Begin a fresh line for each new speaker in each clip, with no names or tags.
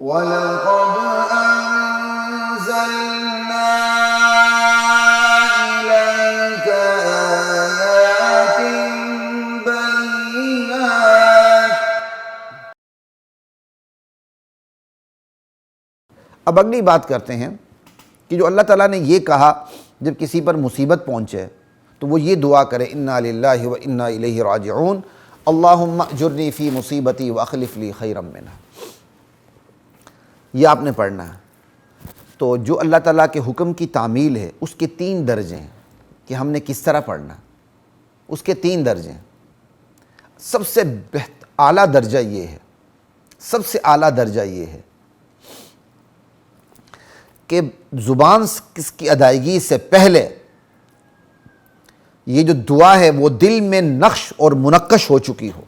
وَلَقَدْ أَنزَلْنَا إِلَيْكَ آيَاتٍ بَيِّنَاتٍ۔
اب اگلی بات کرتے ہیں کہ جو اللہ تعالیٰ نے یہ کہا جب کسی پر مصیبت پہنچے تو وہ یہ دعا کرے انا للہ و انا الیہ راجعون اللہم اجرنی فی مصیبتی واخلف لی خیرا منہا۔ یہ آپ نے پڑھنا ہے۔ تو جو اللہ تعالیٰ کے حکم کی تعمیل ہے اس کے 3 درجے ہیں کہ ہم نے کس طرح پڑھنا ہے، اس کے 3 درجے ہیں۔ سب سے اعلیٰ درجہ یہ ہے، سب سے اعلیٰ درجہ یہ ہے کہ زبان کی ادائیگی سے پہلے یہ جو دعا ہے وہ دل میں نقش اور منقش ہو چکی ہو،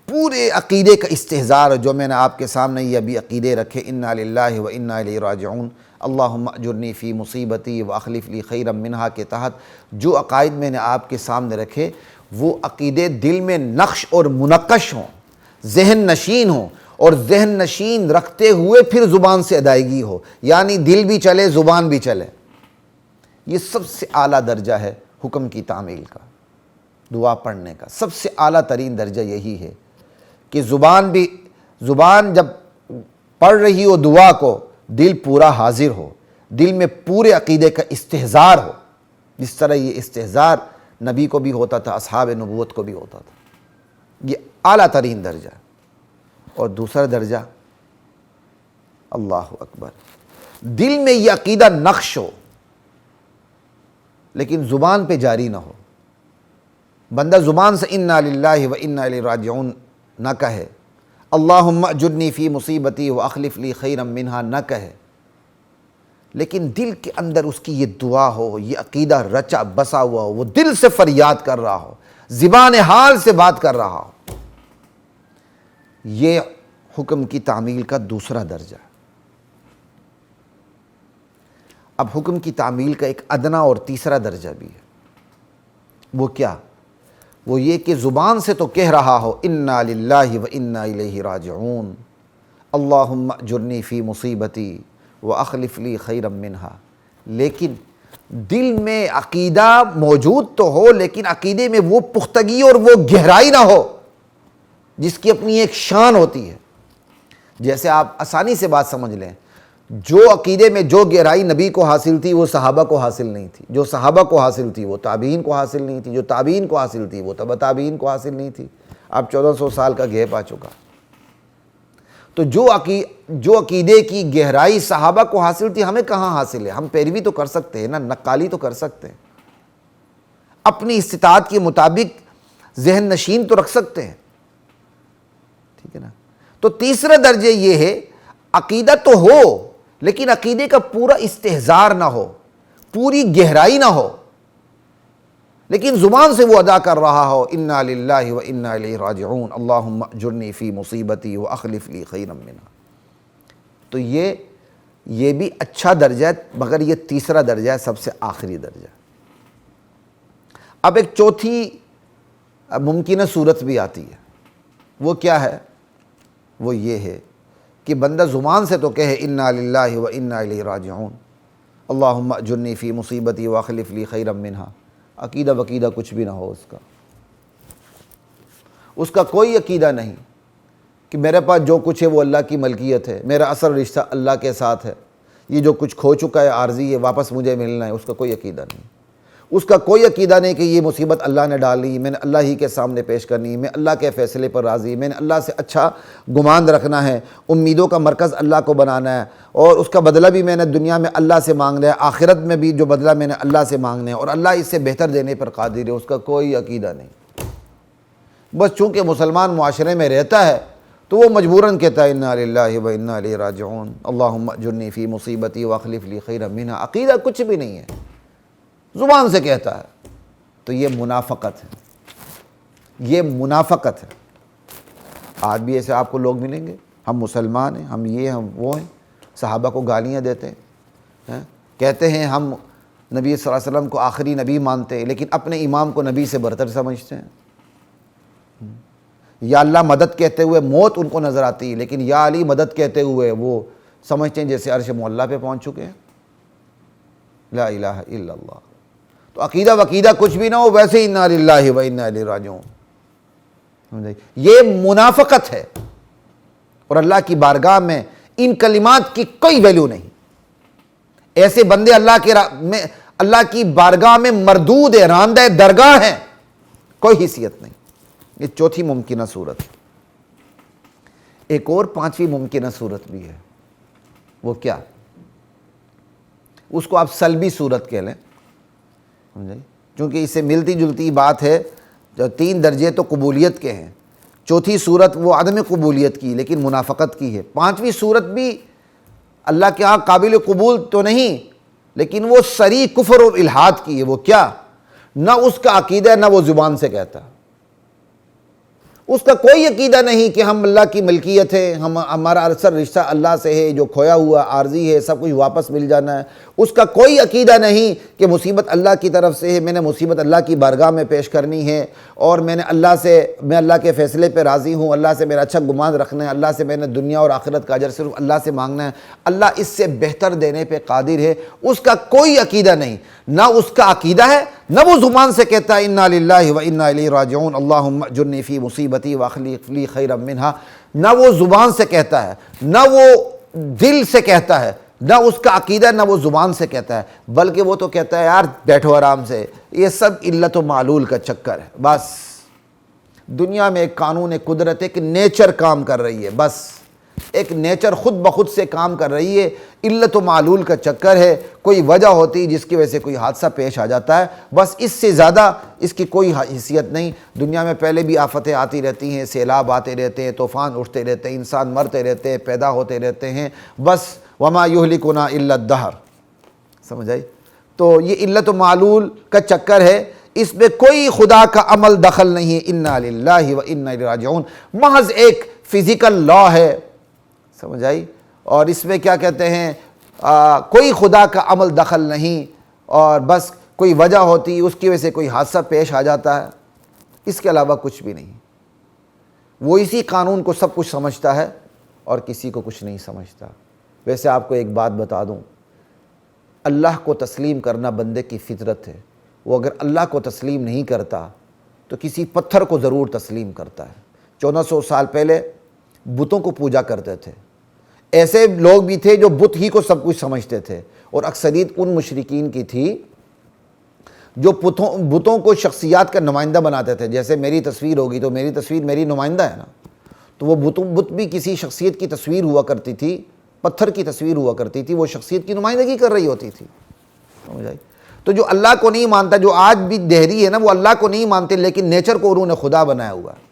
پورے عقیدے کا استحضار جو میں نے آپ کے سامنے یہ ابھی عقیدے رکھے انا للہ و انا الیہ راجعون اللہم اجرنی فی مصیبتی واخلف لی خیرا منہا کے تحت جو عقائد میں نے آپ کے سامنے رکھے وہ عقیدے دل میں نقش اور منقش ہوں، ذہن نشین ہوں، اور ذہن نشین رکھتے ہوئے پھر زبان سے ادائیگی ہو، یعنی دل بھی چلے زبان بھی چلے۔ یہ سب سے اعلیٰ درجہ ہے حکم کی تعمیل کا، دعا پڑھنے کا سب سے اعلیٰ ترین درجہ یہی ہے کہ زبان جب پڑھ رہی ہو دعا کو دل پورا حاضر ہو، دل میں پورے عقیدے کا استحضار ہو، جس طرح یہ استحضار نبی کو بھی ہوتا تھا، اصحاب نبوت کو بھی ہوتا تھا۔ یہ اعلیٰ ترین درجہ ہے۔ اور دوسرا درجہ اللہ اکبر، دل میں یہ عقیدہ نقش ہو لیکن زبان پہ جاری نہ ہو، بندہ زبان سے انا للہ و انا الیہ راجعون نہ کہے، اللہم اجرنی فی مصیبتی واخلف لی خیرا منہا نہ کہے، لیکن دل کے اندر اس کی یہ دعا ہو، یہ عقیدہ رچا بسا ہوا ہو، وہ دل سے فریاد کر رہا ہو، زبان حال سے بات کر رہا ہو۔ یہ حکم کی تعمیل کا دوسرا درجہ۔ اب حکم کی تعمیل کا ایک ادنا اور تیسرا درجہ بھی ہے۔ وہ کیا؟ وہ یہ کہ زبان سے تو کہہ رہا ہو انا للہ و انا الیہ راجعون اللہم اجرنی فی مصیبتی واخلف لی خیرا منہا، لیکن دل میں عقیدہ موجود تو ہو لیکن عقیدے میں وہ پختگی اور وہ گہرائی نہ ہو جس کی اپنی ایک شان ہوتی ہے۔ جیسے آپ آسانی سے بات سمجھ لیں، جو عقیدے میں جو گہرائی نبی کو حاصل تھی وہ صحابہ کو حاصل نہیں تھی، جو صحابہ کو حاصل تھی وہ تابعین کو حاصل نہیں تھی، جو تابعین کو حاصل تھی وہ تبع تابعین کو حاصل نہیں تھی۔ اب 1400 سال کا گیپ آ چکا۔ تو جو عقیدے کی گہرائی صحابہ کو حاصل تھی ہمیں کہاں حاصل ہے؟ ہم پیروی تو کر سکتے ہیں نا، نقالی تو کر سکتے ہیں، اپنی استطاعت کے مطابق ذہن نشین تو رکھ سکتے ہیں، ٹھیک ہے نا۔ تو تیسرے درجے یہ ہے عقیدہ تو ہو لیکن عقیدے کا پورا استحضار نہ ہو، پوری گہرائی نہ ہو، لیکن زبان سے وہ ادا کر رہا ہو انا للہ و انا الیہ راجعون اللہم اجرنی فی مصیبتی واخلف لی خیرا منہا۔ تو یہ بھی اچھا درجہ ہے، مگر یہ تیسرا درجہ ہے، سب سے آخری درجہ۔ اب ایک چوتھی ممکنہ صورت بھی آتی ہے، وہ کیا ہے؟ وہ یہ ہے کہ بندہ زبان سے تو کہے انا للہ و انا الیہ راجعون اللہم اجرنی فی مصیبتی واخلف لی خیرا منہا، عقیدہ وقیدہ کچھ بھی نہ ہو اس کا کوئی عقیدہ نہیں کہ میرے پاس جو کچھ ہے وہ اللہ کی ملکیت ہے، میرا اصل رشتہ اللہ کے ساتھ ہے، یہ جو کچھ کھو چکا ہے عارضی ہے واپس مجھے ملنا ہے، اس کا کوئی عقیدہ نہیں۔ اس کا کوئی عقیدہ نہیں کہ یہ مصیبت اللہ نے ڈالی، میں نے اللہ ہی کے سامنے پیش کرنی، میں اللہ کے فیصلے پر راضی، میں نے اللہ سے اچھا گمان رکھنا ہے، امیدوں کا مرکز اللہ کو بنانا ہے، اور اس کا بدلہ بھی میں نے دنیا میں اللہ سے مانگنا ہے، آخرت میں بھی جو بدلہ میں نے اللہ سے مانگنا ہے، اور اللہ اس سے بہتر دینے پر قادر ہے۔ اس کا کوئی عقیدہ نہیں، بس چونکہ مسلمان معاشرے میں رہتا ہے تو وہ مجبوراً کہتا ہے انا للہ و انا الیہ راجعون اللہم اجرنی فی مصیبتی واخلف لی خیرا منہا، عقیدہ کچھ بھی نہیں ہے، زبان سے کہتا ہے۔ تو یہ منافقت ہے، یہ منافقت ہے۔ آج بھی ایسے آپ کو لوگ ملیں گے، ہم مسلمان ہیں، ہم یہ ہم وہ ہیں، صحابہ کو گالیاں دیتے ہیں، کہتے ہیں ہم نبی صلی اللہ علیہ وسلم کو آخری نبی مانتے ہیں لیکن اپنے امام کو نبی سے برتر سمجھتے ہیں، یا اللہ مدد کہتے ہوئے موت ان کو نظر آتی ہے، لیکن یا علی مدد کہتے ہوئے وہ سمجھتے ہیں جیسے عرش معلیٰ پہ پہنچ چکے ہیں۔ لا الہ الا اللہ۔ تو عقیدہ وقیدہ کچھ بھی نہ ہو، ویسے ہی انا للہ و انا الیہ راجعون، یہ منافقت ہے، اور اللہ کی بارگاہ میں ان کلمات کی کوئی ویلیو نہیں۔ ایسے بندے اللہ کی بارگاہ میں مردود ہے، راندہ درگاہ ہیں، کوئی حیثیت نہیں۔ یہ چوتھی ممکنہ صورت۔ ایک اور پانچویں ممکنہ صورت بھی ہے، وہ کیا؟ اس کو آپ سلبی صورت کہہ لیں، چونکہ اس سے ملتی جلتی بات ہے۔ جو 3 درجے تو قبولیت کے ہیں، چوتھی صورت وہ عدم قبولیت کی لیکن منافقت کی ہے۔ پانچویں صورت بھی اللہ کے ہاں قابل قبول تو نہیں، لیکن وہ صریح کفر اور الحاد کی ہے۔ وہ کیا؟ نہ اس کا عقیدہ ہے، نہ وہ زبان سے کہتا، اس کا کوئی عقیدہ نہیں کہ ہم اللہ کی ملکیت ہے، ہمارا اثر رشتہ اللہ سے ہے، جو کھویا ہوا عارضی ہے سب کچھ واپس مل جانا ہے۔ اس کا کوئی عقیدہ نہیں کہ مصیبت اللہ کی طرف سے ہے، میں نے مصیبت اللہ کی بارگاہ میں پیش کرنی ہے، اور میں اللہ کے فیصلے پہ راضی ہوں، اللہ سے میرا اچھا گمان رکھنا ہے، اللہ سے میں نے دنیا اور آخرت کا اجر صرف اللہ سے مانگنا ہے، اللہ اس سے بہتر دینے پہ قادر ہے۔ اس کا کوئی عقیدہ نہیں، نہ اس کا عقیدہ ہے، نہ وہ زبان سے کہتا ہے انا للہ و انا الیہ راجعون اللہم اجرنی فی مصیبتی واخلف لی خیرا منہا۔ نہ وہ زبان سے کہتا ہے، نہ وہ دل سے کہتا ہے، نہ اس کا عقیدہ، نہ وہ زبان سے کہتا ہے، بلکہ وہ تو کہتا ہے یار بیٹھو آرام سے، یہ سب علت و معلول کا چکر ہے۔ بس دنیا میں ایک قانون قدرت ہے کہ نیچر کام کر رہی ہے، بس ایک نیچر خود بخود سے کام کر رہی ہے، علت و معلول کا چکر ہے، کوئی وجہ ہوتی جس کی وجہ سے کوئی حادثہ پیش آ جاتا ہے، بس اس سے زیادہ اس کی کوئی حیثیت نہیں۔ دنیا میں پہلے بھی آفتیں آتی رہتی ہیں، سیلاب آتے رہتے ہیں، طوفان اٹھتے رہتے ہیں، انسان مرتے رہتے ہیں، پیدا ہوتے رہتے ہیں، بس وما یہلکنا الا الدہر، سمجھ آئی؟ تو یہ علت و معلول کا چکر ہے، اس میں کوئی خدا کا عمل دخل نہیں ہے۔ انا للہ و انا الیہ راجعون محض ایک فزیکل لا ہے، سمجھ آئی؟ اور اس میں کیا کہتے ہیں، کوئی خدا کا عمل دخل نہیں، اور بس کوئی وجہ ہوتی اس کی وجہ سے کوئی حادثہ پیش آ جاتا ہے، اس کے علاوہ کچھ بھی نہیں۔ وہ اسی قانون کو سب کچھ سمجھتا ہے اور کسی کو کچھ نہیں سمجھتا۔ ویسے آپ کو ایک بات بتا دوں، اللہ کو تسلیم کرنا بندے کی فطرت ہے، وہ اگر اللہ کو تسلیم نہیں کرتا تو کسی پتھر کو ضرور تسلیم کرتا ہے۔ 1400 سال پہلے بتوں کو پوجا کرتے تھے، ایسے لوگ بھی تھے جو بت ہی کو سب کچھ سمجھتے تھے، اور اکثریت ان مشرکین کی تھی جو بتوں کو شخصیات کا نمائندہ بناتے تھے۔ جیسے میری تصویر ہوگی تو میری تصویر میری نمائندہ ہے نا، تو وہ بت بھی کسی شخصیت کی تصویر ہوا کرتی تھی، پتھر کی تصویر ہوا کرتی تھی، وہ شخصیت کی نمائندگی کر رہی ہوتی تھی، سمجھ آئی؟ تو جو اللہ کو نہیں مانتا، جو آج بھی دہری ہے نا، وہ اللہ کو نہیں مانتے لیکن نیچر کو انہوں نے خدا بنایا ہوا ہے،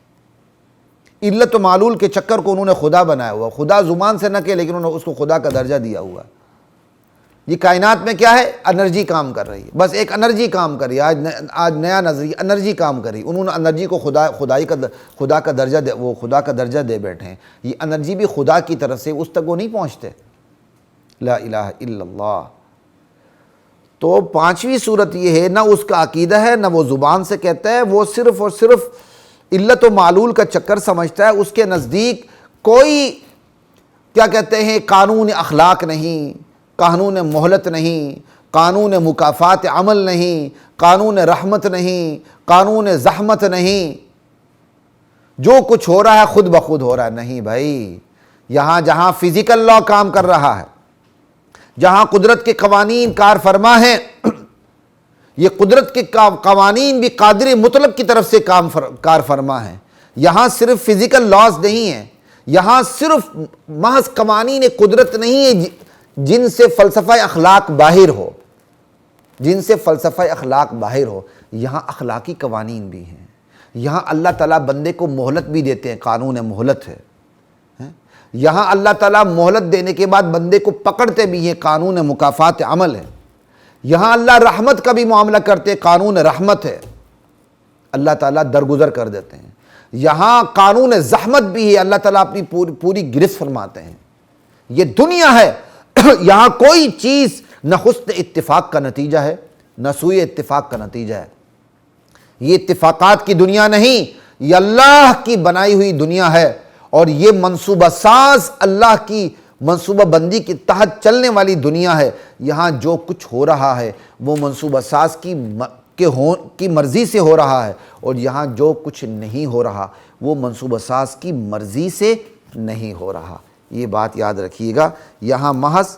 علت و معلول کے چکر کو انہوں نے خدا بنایا ہوا۔ خدا زبان سے نہ کہ، لیکن انہوں نے اس کو خدا کا درجہ دیا ہوا۔ یہ کائنات میں کیا ہے؟ انرجی کام کر رہی ہے، بس ایک انرجی کام کر رہی ہے۔ آج نیا نظریہ انرجی کام کر رہی ہے، انہوں نے انرجی کو خدا کا درجہ دے، وہ خدا کا درجہ دے بیٹھے ہیں۔ یہ انرجی بھی خدا کی طرف سے، اس تک وہ نہیں پہنچتے۔ لا الہ الا اللہ۔ تو پانچویں صورت یہ ہے، نہ اس کا عقیدہ ہے، نہ وہ زبان سے کہتا ہے، وہ صرف اور صرف علت و معلول کا چکر سمجھتا ہے۔ اس کے نزدیک کوئی کیا کہتے ہیں قانون اخلاق نہیں، قانون مہلت نہیں، قانون مکافات عمل نہیں، قانون رحمت نہیں، قانون زحمت نہیں، جو کچھ ہو رہا ہے خود بخود ہو رہا ہے۔ نہیں بھائی، یہاں جہاں فزیکل لا کام کر رہا ہے، جہاں قدرت کے قوانین کار فرما ہیں، یہ قدرت کے قوانین بھی قادر مطلق کی طرف سے کار فرما ہیں۔ یہاں صرف فزیکل لاز نہیں ہیں، یہاں صرف محض قوانین قدرت نہیں ہے جن سے فلسفہ اخلاق باہر ہو، جن سے فلسفہ اخلاق باہر ہو، یہاں اخلاقی قوانین بھی ہیں۔ یہاں اللہ تعالیٰ بندے کو مہلت بھی دیتے ہیں، قانون مہلت ہے۔ یہاں اللہ تعالیٰ مہلت دینے کے بعد بندے کو پکڑتے بھی ہیں، قانون مکافات عمل ہے۔ یہاں اللہ رحمت کا بھی معاملہ کرتے، قانون رحمت ہے، اللہ تعالیٰ درگزر کر دیتے ہیں۔ یہاں قانون زحمت بھی ہے، اللہ تعالیٰ اپنی پوری گرفت فرماتے ہیں۔ یہ دنیا ہے، یہاں کوئی چیز نہ حسن اتفاق کا نتیجہ ہے، نہ سوء اتفاق کا نتیجہ ہے۔ یہ اتفاقات کی دنیا نہیں، یہ اللہ کی بنائی ہوئی دنیا ہے، اور یہ منصوبہ ساز اللہ کی منصوبہ بندی کے تحت چلنے والی دنیا ہے۔ یہاں جو کچھ ہو رہا ہے وہ منصوبہ ساز کی مرضی سے ہو رہا ہے، اور یہاں جو کچھ نہیں ہو رہا وہ منصوبہ ساز کی مرضی سے نہیں ہو رہا۔ یہ بات یاد رکھیے گا، یہاں محض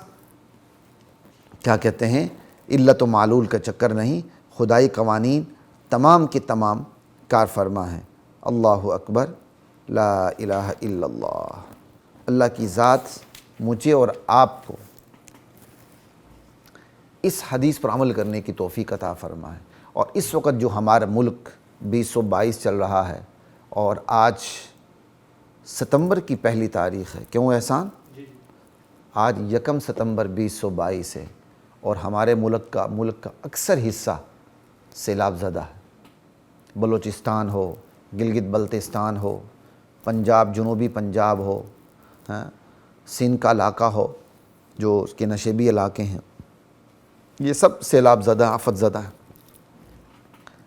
کیا کہتے ہیں علت و معلول کا چکر نہیں، خدائی قوانین تمام کے تمام کار فرما ہیں۔ اللہ اکبر، لا الہ الا اللہ۔ اللہ کی ذات مجھے اور آپ کو اس حدیث پر عمل کرنے کی توفیق عطا فرمائے۔ اور اس وقت جو ہمارا ملک 2022 چل رہا ہے، اور آج ستمبر کی پہلی تاریخ ہے، کیوں احسان؟ آج 1 ستمبر 2022 ہے، اور ہمارے ملک کا اکثر حصہ سیلاب زدہ ہے۔ بلوچستان ہو، گلگت بلتستان ہو، پنجاب، جنوبی پنجاب ہو، سندھ کا علاقہ ہو، جو اس کے نشیبی علاقے ہیں، یہ سب سیلاب زدہ، آفت زدہ ہیں۔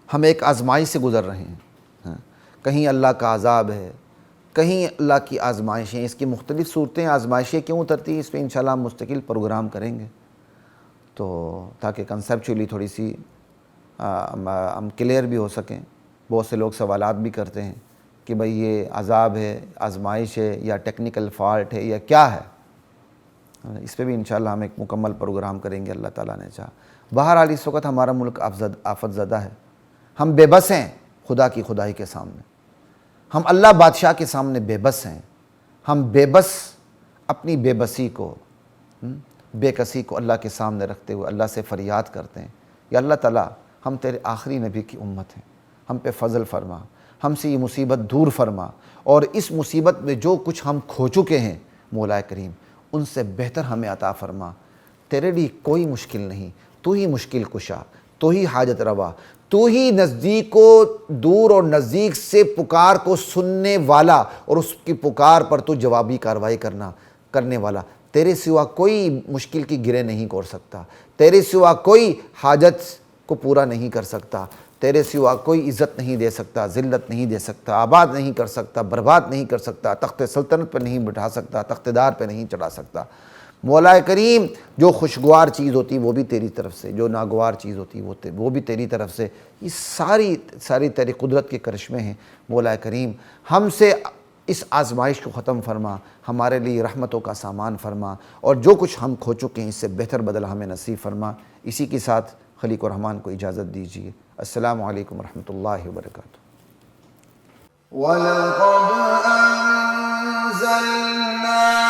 ہم ایک آزمائش سے گزر رہے ہیں، کہیں اللہ کا عذاب ہے، کہیں اللہ کی آزمائشیں۔ اس کی مختلف صورتیں، آزمائشیں کیوں اترتی ہیں، اس پہ انشاءاللہ ہم مستقل پروگرام کریں گے، تو تاکہ کنسیپچولی تھوڑی سی ہم کلیئر بھی ہو سکیں۔ بہت سے لوگ سوالات بھی کرتے ہیں کہ بھئی یہ عذاب ہے، آزمائش ہے، یا ٹیکنیکل فالٹ ہے، یا کیا ہے؟ اس پہ بھی انشاءاللہ ہم ایک مکمل پروگرام کریں گے اللہ تعالیٰ نے چاہا۔ بہرحال اس وقت ہمارا ملک آفت زدہ ہے، ہم بے بس ہیں خدا کی خدائی کے سامنے، ہم اللہ بادشاہ کے سامنے بے بس ہیں۔ ہم بے بس اپنی بے بسی کو، بے کسی کو اللہ کے سامنے رکھتے ہوئے اللہ سے فریاد کرتے ہیں، یا اللہ تعالیٰ ہم تیرے آخری نبی کی امت ہیں، ہم پہ فضل فرما، ہم سے یہ مصیبت دور فرما، اور اس مصیبت میں جو کچھ ہم کھو چکے ہیں مولا کریم ان سے بہتر ہمیں عطا فرما۔ تیرے لیے کوئی مشکل نہیں، تو ہی مشکل کشا، تو ہی حاجت روا، تو ہی نزدیک و دور اور نزدیک سے پکار کو سننے والا، اور اس کی پکار پر تو جوابی کارروائی کرنے والا۔ تیرے سوا کوئی مشکل کی گرہ نہیں کھول سکتا، تیرے سوا کوئی حاجت کو پورا نہیں کر سکتا، تیرے سوا کوئی عزت نہیں دے سکتا، ذلت نہیں دے سکتا، آباد نہیں کر سکتا، برباد نہیں کر سکتا، تخت سلطنت پہ نہیں بٹھا سکتا، تخت دار پہ نہیں چڑھا سکتا۔ مولا کریم جو خوشگوار چیز ہوتی وہ بھی تیری طرف سے، جو ناگوار چیز ہوتی وہ بھی تیری طرف سے۔ یہ ساری تیری قدرت کے کرشمے ہیں مولا کریم۔ ہم سے اس آزمائش کو ختم فرما، ہمارے لیے رحمتوں کا سامان فرما، اور جو کچھ ہم کھو چکے ہیں اس سے بہتر بدلہ ہمیں نصیب فرما۔ اسی کے ساتھ خلیق الرحمن کو اجازت دیجیے۔ السلام علیکم ورحمۃ اللہ وبرکاتہ۔
وَلَقَدْ أَنزَلْنَا